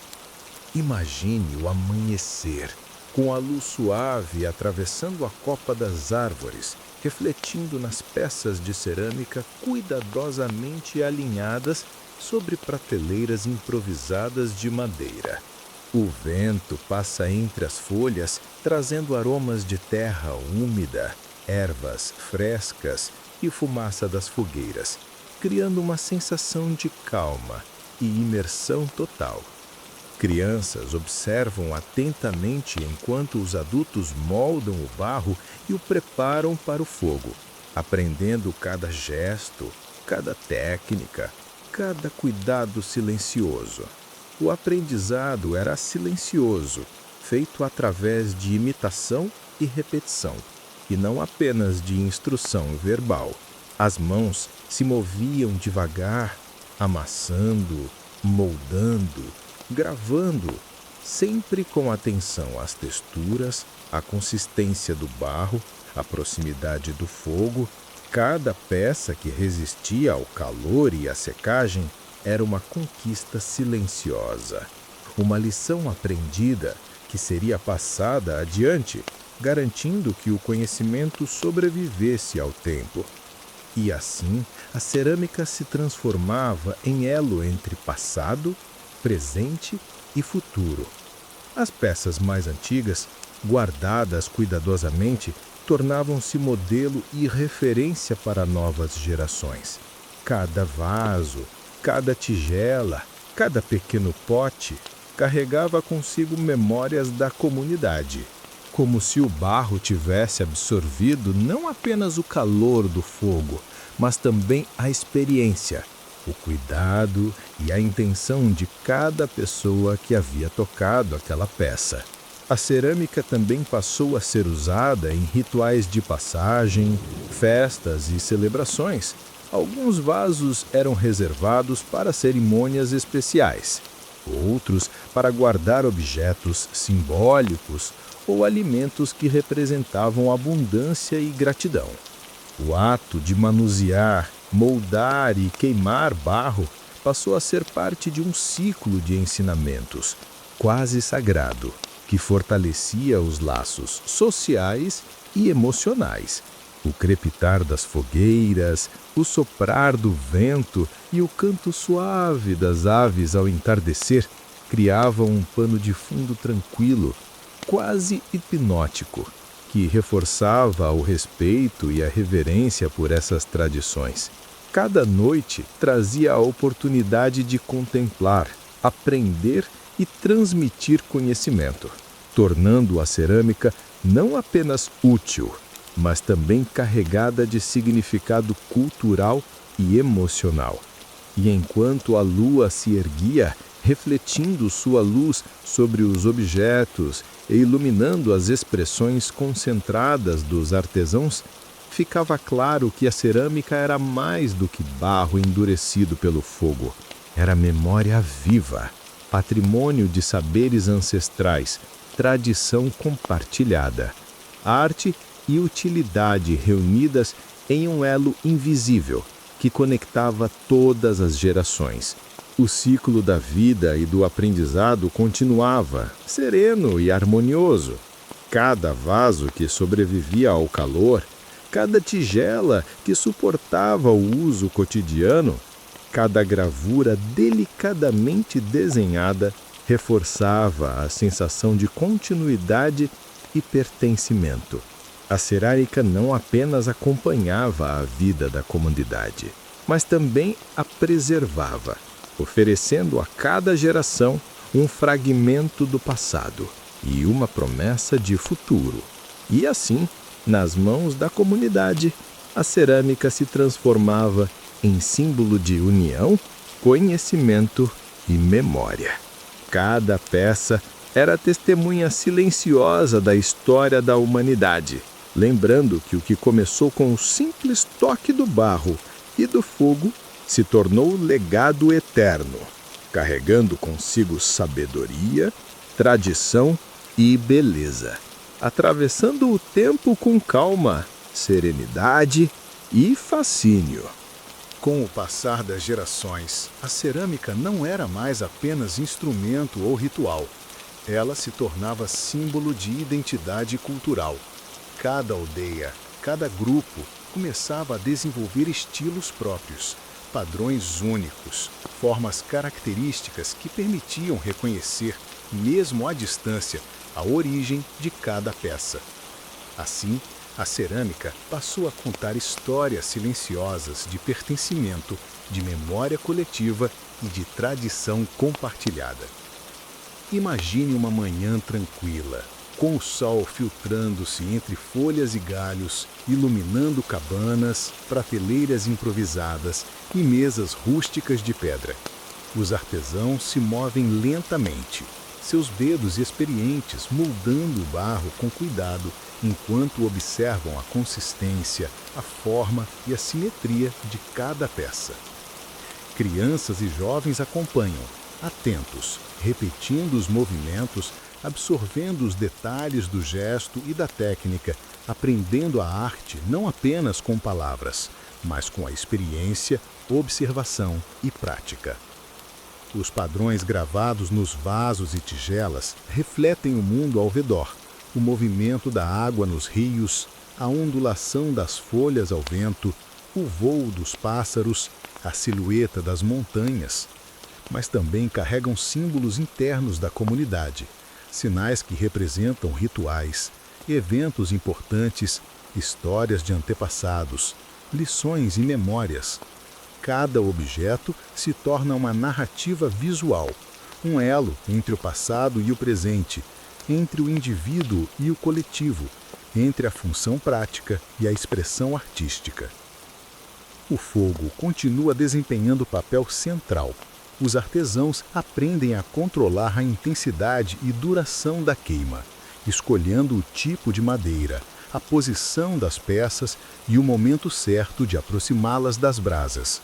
Imagine o amanhecer, com a luz suave atravessando a copa das árvores, refletindo nas peças de cerâmica cuidadosamente alinhadas sobre prateleiras improvisadas de madeira. O vento passa entre as folhas, trazendo aromas de terra úmida, ervas frescas e fumaça das fogueiras, criando uma sensação de calma e imersão total. Crianças observam atentamente enquanto os adultos moldam o barro e o preparam para o fogo, aprendendo cada gesto, cada técnica, cada cuidado silencioso. O aprendizado era silencioso, feito através de imitação e repetição, e não apenas de instrução verbal. As mãos se moviam devagar, amassando, moldando, gravando, sempre com atenção às texturas, à consistência do barro, à proximidade do fogo. Cada peça que resistia ao calor e à secagem era uma conquista silenciosa, uma lição aprendida que seria passada adiante, garantindo que o conhecimento sobrevivesse ao tempo. E assim, a cerâmica se transformava em elo entre passado, presente e futuro. As peças mais antigas, guardadas cuidadosamente, tornavam-se modelo e referência para novas gerações. Cada vaso, cada tigela, cada pequeno pote carregava consigo memórias da comunidade, como se o barro tivesse absorvido não apenas o calor do fogo, mas também a experiência, o cuidado e a intenção de cada pessoa que havia tocado aquela peça. A cerâmica também passou a ser usada em rituais de passagem, festas e celebrações. Alguns vasos eram reservados para cerimônias especiais, outros para guardar objetos simbólicos ou alimentos que representavam abundância e gratidão. O ato de manusear, moldar e queimar barro passou a ser parte de um ciclo de ensinamentos, quase sagrado, que fortalecia os laços sociais e emocionais. O crepitar das fogueiras, o soprar do vento e o canto suave das aves ao entardecer criavam um pano de fundo tranquilo, quase hipnótico, que reforçava o respeito e a reverência por essas tradições. Cada noite trazia a oportunidade de contemplar, aprender e transmitir conhecimento, tornando a cerâmica não apenas útil, mas também carregada de significado cultural e emocional. E enquanto a lua se erguia, refletindo sua luz sobre os objetos e iluminando as expressões concentradas dos artesãos, ficava claro que a cerâmica era mais do que barro endurecido pelo fogo. Era memória viva, patrimônio de saberes ancestrais, tradição compartilhada, arte e utilidade reunidas em um elo invisível que conectava todas as gerações. O ciclo da vida e do aprendizado continuava, sereno e harmonioso. Cada vaso que sobrevivia ao calor, cada tigela que suportava o uso cotidiano, cada gravura delicadamente desenhada reforçava a sensação de continuidade e pertencimento. A cerâmica não apenas acompanhava a vida da comunidade, mas também a preservava, oferecendo a cada geração um fragmento do passado e uma promessa de futuro. E assim, nas mãos da comunidade, a cerâmica se transformava em símbolo de união, conhecimento e memória. Cada peça era testemunha silenciosa da história da humanidade, lembrando que o que começou com o simples toque do barro e do fogo se tornou legado eterno, carregando consigo sabedoria, tradição e beleza, atravessando o tempo com calma, serenidade e fascínio. Com o passar das gerações, a cerâmica não era mais apenas instrumento ou ritual. Ela se tornava símbolo de identidade cultural. Cada aldeia, cada grupo começava a desenvolver estilos próprios, padrões únicos, formas características que permitiam reconhecer, mesmo à distância, a origem de cada peça. Assim, a cerâmica passou a contar histórias silenciosas de pertencimento, de memória coletiva e de tradição compartilhada. Imagine uma manhã tranquila, com o sol filtrando-se entre folhas e galhos, iluminando cabanas, prateleiras improvisadas e mesas rústicas de pedra. Os artesãos se movem lentamente, seus dedos experientes moldando o barro com cuidado, enquanto observam a consistência, a forma e a simetria de cada peça. Crianças e jovens acompanham, atentos, repetindo os movimentos, absorvendo os detalhes do gesto e da técnica, aprendendo a arte não apenas com palavras, mas com a experiência, observação e prática. Os padrões gravados nos vasos e tigelas refletem o mundo ao redor, o movimento da água nos rios, a ondulação das folhas ao vento, o voo dos pássaros, a silhueta das montanhas, mas também carregam símbolos internos da comunidade, sinais que representam rituais, eventos importantes, histórias de antepassados, lições e memórias. Cada objeto se torna uma narrativa visual, um elo entre o passado e o presente, entre o indivíduo e o coletivo, entre a função prática e a expressão artística. O fogo continua desempenhando papel central. Os artesãos aprendem a controlar a intensidade e duração da queima, escolhendo o tipo de madeira, a posição das peças e o momento certo de aproximá-las das brasas.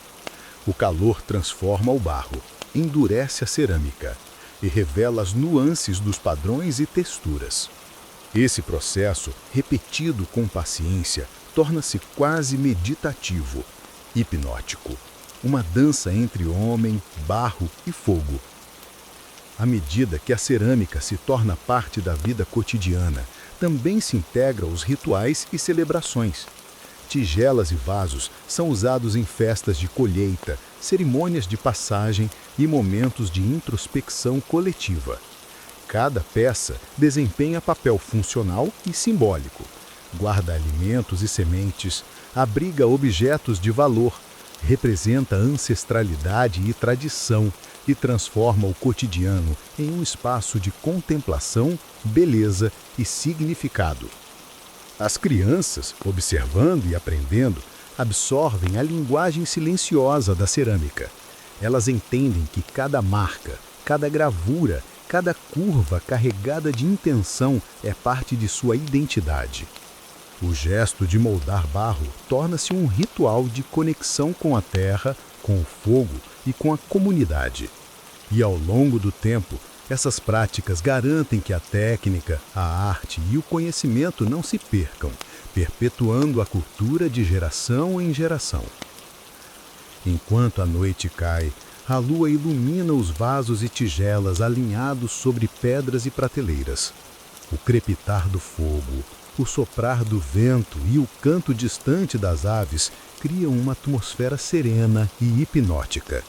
O calor transforma o barro, endurece a cerâmica e revela as nuances dos padrões e texturas. Esse processo, repetido com paciência, torna-se quase meditativo, hipnótico, uma dança entre homem, barro e fogo. À medida que a cerâmica se torna parte da vida cotidiana, também se integra aos rituais e celebrações. Tigelas e vasos são usados em festas de colheita, cerimônias de passagem e momentos de introspecção coletiva. Cada peça desempenha papel funcional e simbólico. Guarda alimentos e sementes, abriga objetos de valor, representa ancestralidade e tradição e transforma o cotidiano em um espaço de contemplação, beleza e significado. As crianças, observando e aprendendo, absorvem a linguagem silenciosa da cerâmica. Elas entendem que cada marca, cada gravura, cada curva carregada de intenção é parte de sua identidade. O gesto de moldar barro torna-se um ritual de conexão com a terra, com o fogo e com a comunidade. E ao longo do tempo, essas práticas garantem que a técnica, a arte e o conhecimento não se percam, perpetuando a cultura de geração em geração. Enquanto a noite cai, a lua ilumina os vasos e tigelas alinhados sobre pedras e prateleiras. O crepitar do fogo, o soprar do vento e o canto distante das aves criam uma atmosfera serena e hipnótica.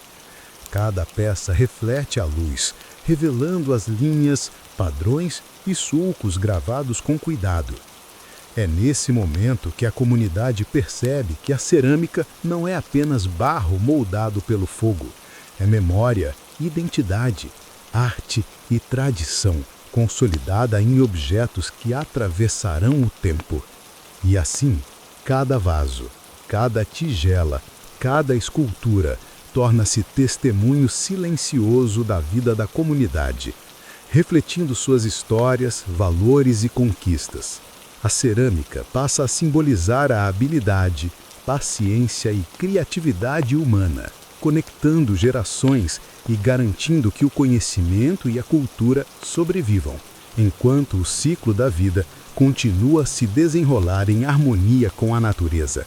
Cada peça reflete a luz, revelando as linhas, padrões e sulcos gravados com cuidado. É nesse momento que a comunidade percebe que a cerâmica não é apenas barro moldado pelo fogo. É memória, identidade, arte e tradição, consolidada em objetos que atravessarão o tempo. E assim, cada vaso, cada tigela, cada escultura torna-se testemunho silencioso da vida da comunidade, refletindo suas histórias, valores e conquistas. A cerâmica passa a simbolizar a habilidade, paciência e criatividade humana, conectando gerações e garantindo que o conhecimento e a cultura sobrevivam, enquanto o ciclo da vida continua a se desenrolar em harmonia com a natureza.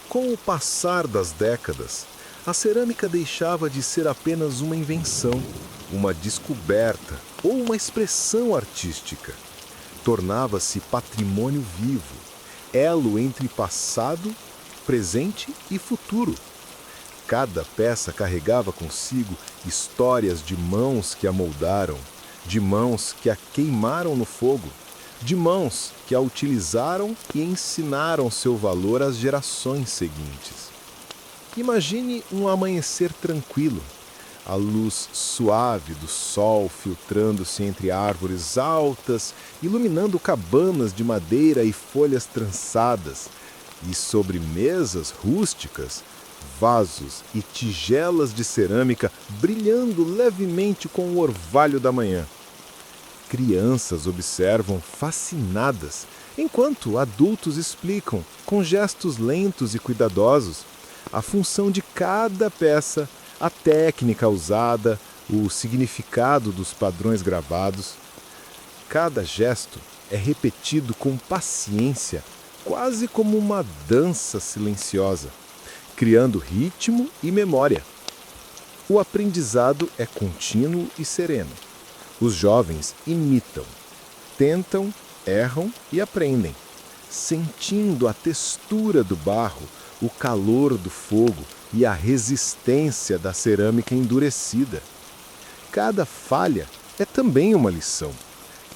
Com o passar das décadas, a cerâmica deixava de ser apenas uma invenção, uma descoberta ou uma expressão artística. Tornava-se patrimônio vivo, elo entre passado, presente e futuro. Cada peça carregava consigo histórias de mãos que a moldaram, de mãos que a queimaram no fogo, de mãos que a utilizaram e ensinaram seu valor às gerações seguintes. Imagine um amanhecer tranquilo, a luz suave do sol filtrando-se entre árvores altas, iluminando cabanas de madeira e folhas trançadas, e sobre mesas rústicas, vasos e tigelas de cerâmica brilhando levemente com o orvalho da manhã. Crianças observam fascinadas, enquanto adultos explicam, com gestos lentos e cuidadosos, a função de cada peça, a técnica usada, o significado dos padrões gravados. Cada gesto é repetido com paciência, quase como uma dança silenciosa, criando ritmo e memória. O aprendizado é contínuo e sereno. Os jovens imitam, tentam, erram e aprendem, sentindo a textura do barro, o calor do fogo e a resistência da cerâmica endurecida. Cada falha é também uma lição,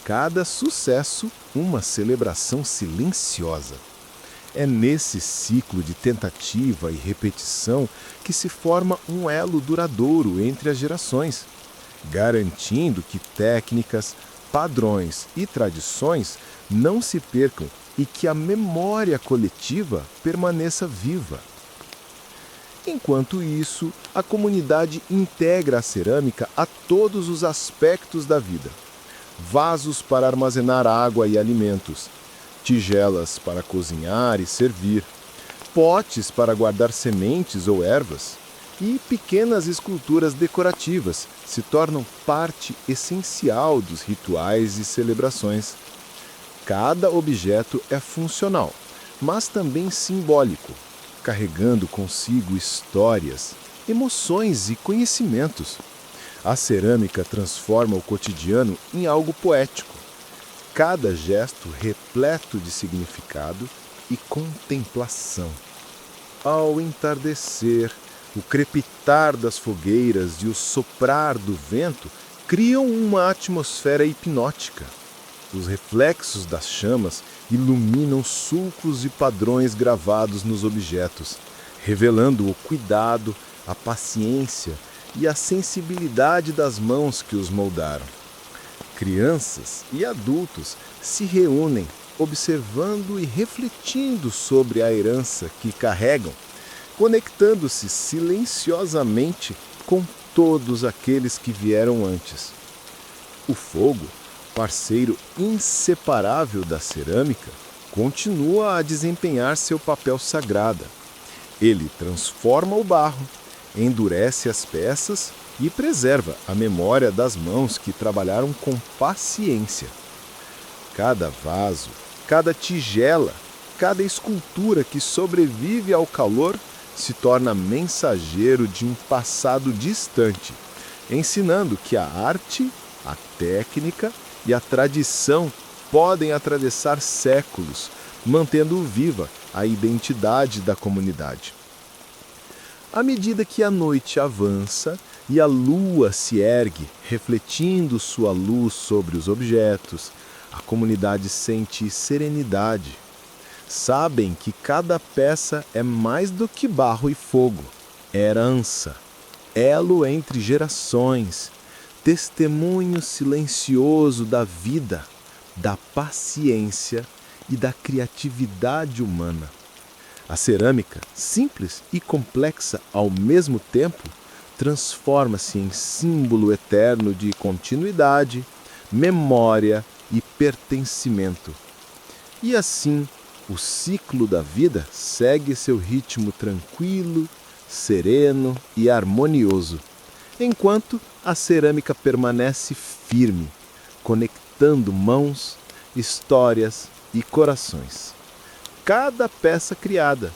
cada sucesso uma celebração silenciosa. É nesse ciclo de tentativa e repetição que se forma um elo duradouro entre as gerações, garantindo que técnicas, padrões e tradições não se percam e que a memória coletiva permaneça viva. Enquanto isso, a comunidade integra a cerâmica a todos os aspectos da vida. Vasos para armazenar água e alimentos, tigelas para cozinhar e servir, potes para guardar sementes ou ervas e pequenas esculturas decorativas se tornam parte essencial dos rituais e celebrações. Cada objeto é funcional, mas também simbólico, carregando consigo histórias, emoções e conhecimentos. A cerâmica transforma o cotidiano em algo poético. Cada gesto repleto de significado e contemplação. Ao entardecer, o crepitar das fogueiras e o soprar do vento criam uma atmosfera hipnótica. Os reflexos das chamas iluminam sulcos e padrões gravados nos objetos, revelando o cuidado, a paciência e a sensibilidade das mãos que os moldaram. Crianças e adultos se reúnem, observando e refletindo sobre a herança que carregam, conectando-se silenciosamente com todos aqueles que vieram antes. O fogo, parceiro inseparável da cerâmica, continua a desempenhar seu papel sagrado. Ele transforma o barro, endurece as peças e preserva a memória das mãos que trabalharam com paciência. Cada vaso, cada tigela, cada escultura que sobrevive ao calor se torna mensageiro de um passado distante, ensinando que a arte, a técnica e a tradição podem atravessar séculos, mantendo viva a identidade da comunidade. À medida que a noite avança e a lua se ergue, refletindo sua luz sobre os objetos, a comunidade sente serenidade. Sabem que cada peça é mais do que barro e fogo, herança, elo entre gerações, testemunho silencioso da vida, da paciência e da criatividade humana. A cerâmica, simples e complexa ao mesmo tempo, transforma-se em símbolo eterno de continuidade, memória e pertencimento. E assim, o ciclo da vida segue seu ritmo tranquilo, sereno e harmonioso, enquanto a cerâmica permanece firme, conectando mãos, histórias e corações. Cada peça criada,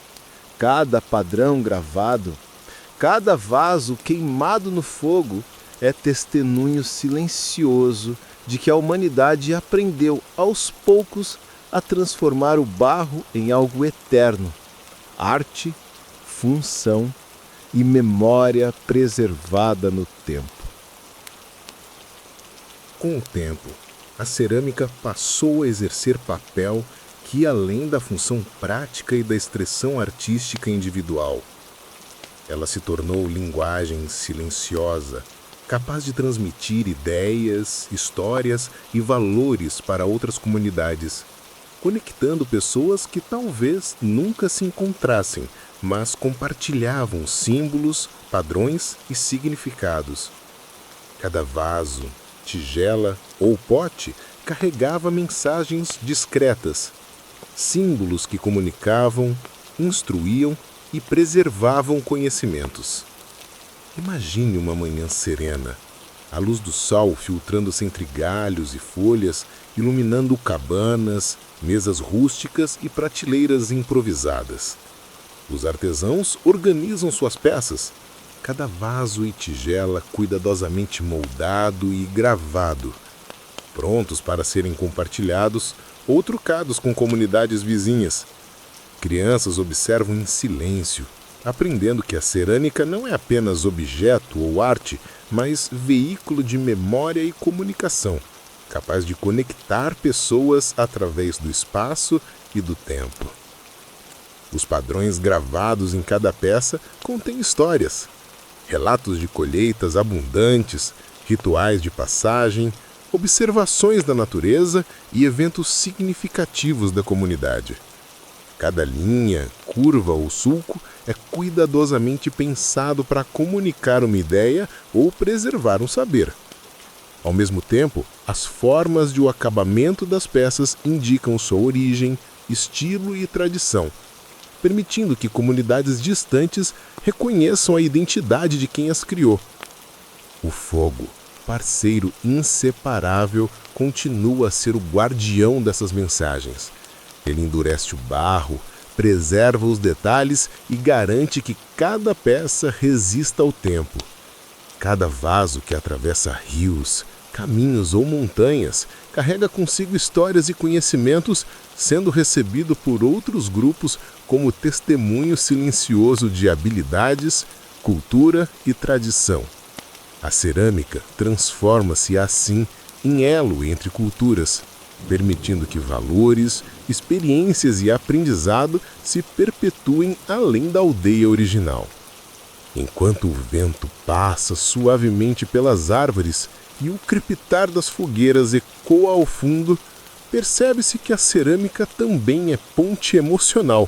cada padrão gravado, cada vaso queimado no fogo é testemunho silencioso de que a humanidade aprendeu aos poucos a transformar o barro em algo eterno, arte, função e memória preservada no tempo. Com o tempo, a cerâmica passou a exercer papel que ia além da função prática e da expressão artística individual. Ela se tornou linguagem silenciosa, capaz de transmitir ideias, histórias e valores para outras comunidades, conectando pessoas que talvez nunca se encontrassem, mas compartilhavam símbolos, padrões e significados. Cada vaso, tigela ou pote carregava mensagens discretas, símbolos que comunicavam, instruíam e preservavam conhecimentos. Imagine uma manhã serena, a luz do sol filtrando-se entre galhos e folhas, iluminando cabanas, mesas rústicas e prateleiras improvisadas. Os artesãos organizam suas peças, cada vaso e tigela cuidadosamente moldado e gravado, prontos para serem compartilhados ou trocados com comunidades vizinhas. Crianças observam em silêncio, aprendendo que a cerâmica não é apenas objeto ou arte, mas veículo de memória e comunicação, capaz de conectar pessoas através do espaço e do tempo. Os padrões gravados em cada peça contêm histórias, relatos de colheitas abundantes, rituais de passagem, observações da natureza e eventos significativos da comunidade. Cada linha, curva ou sulco é cuidadosamente pensado para comunicar uma ideia ou preservar um saber. Ao mesmo tempo, as formas de o acabamento das peças indicam sua origem, estilo e tradição, permitindo que comunidades distantes reconheçam a identidade de quem as criou. O fogo, parceiro inseparável, continua a ser o guardião dessas mensagens. Ele endurece o barro, preserva os detalhes e garante que cada peça resista ao tempo. Cada vaso que atravessa rios, caminhos ou montanhas carrega consigo histórias e conhecimentos, sendo recebido por outros grupos como testemunho silencioso de habilidades, cultura e tradição. A cerâmica transforma-se assim em elo entre culturas, permitindo que valores, experiências e aprendizado se perpetuem além da aldeia original. Enquanto o vento passa suavemente pelas árvores e o crepitar das fogueiras ecoa ao fundo, percebe-se que a cerâmica também é ponte emocional.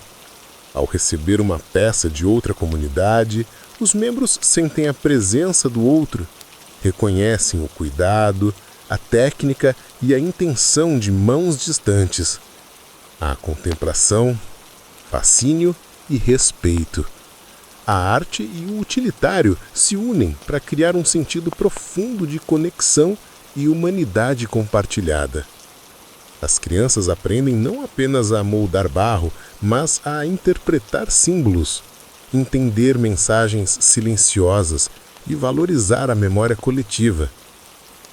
Ao receber uma peça de outra comunidade, os membros sentem a presença do outro, reconhecem o cuidado, a técnica e a intenção de mãos distantes. Há contemplação, fascínio e respeito. A arte e o utilitário se unem para criar um sentido profundo de conexão e humanidade compartilhada. As crianças aprendem não apenas a moldar barro, mas a interpretar símbolos, entender mensagens silenciosas e valorizar a memória coletiva.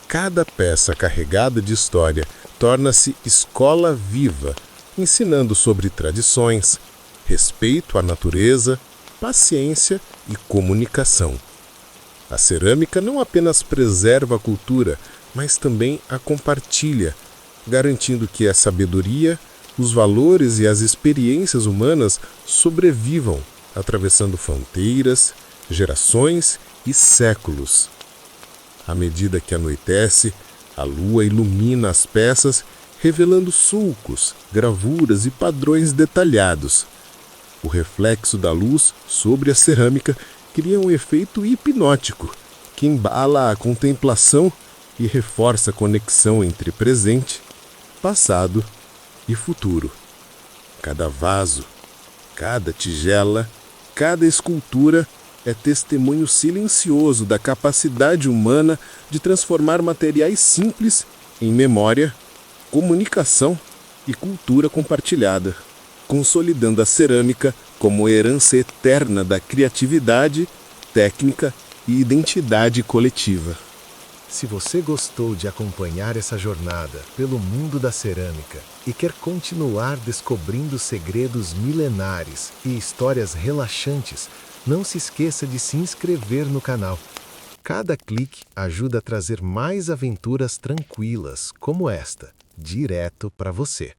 Cada peça carregada de história torna-se escola viva, ensinando sobre tradições, respeito à natureza, paciência e comunicação. A cerâmica não apenas preserva a cultura, mas também a compartilha, garantindo que a sabedoria, os valores e as experiências humanas sobrevivam, atravessando fronteiras, gerações e séculos. À medida que anoitece, a lua ilumina as peças, revelando sulcos, gravuras e padrões detalhados. O reflexo da luz sobre a cerâmica cria um efeito hipnótico, que embala a contemplação e reforça a conexão entre presente, passado e futuro. Cada vaso, cada tigela, cada escultura é testemunho silencioso da capacidade humana de transformar materiais simples em memória, comunicação e cultura compartilhada, consolidando a cerâmica como herança eterna da criatividade, técnica e identidade coletiva. Se você gostou de acompanhar essa jornada pelo mundo da cerâmica e quer continuar descobrindo segredos milenares e histórias relaxantes, não se esqueça de se inscrever no canal. Cada clique ajuda a trazer mais aventuras tranquilas como esta, direto para você.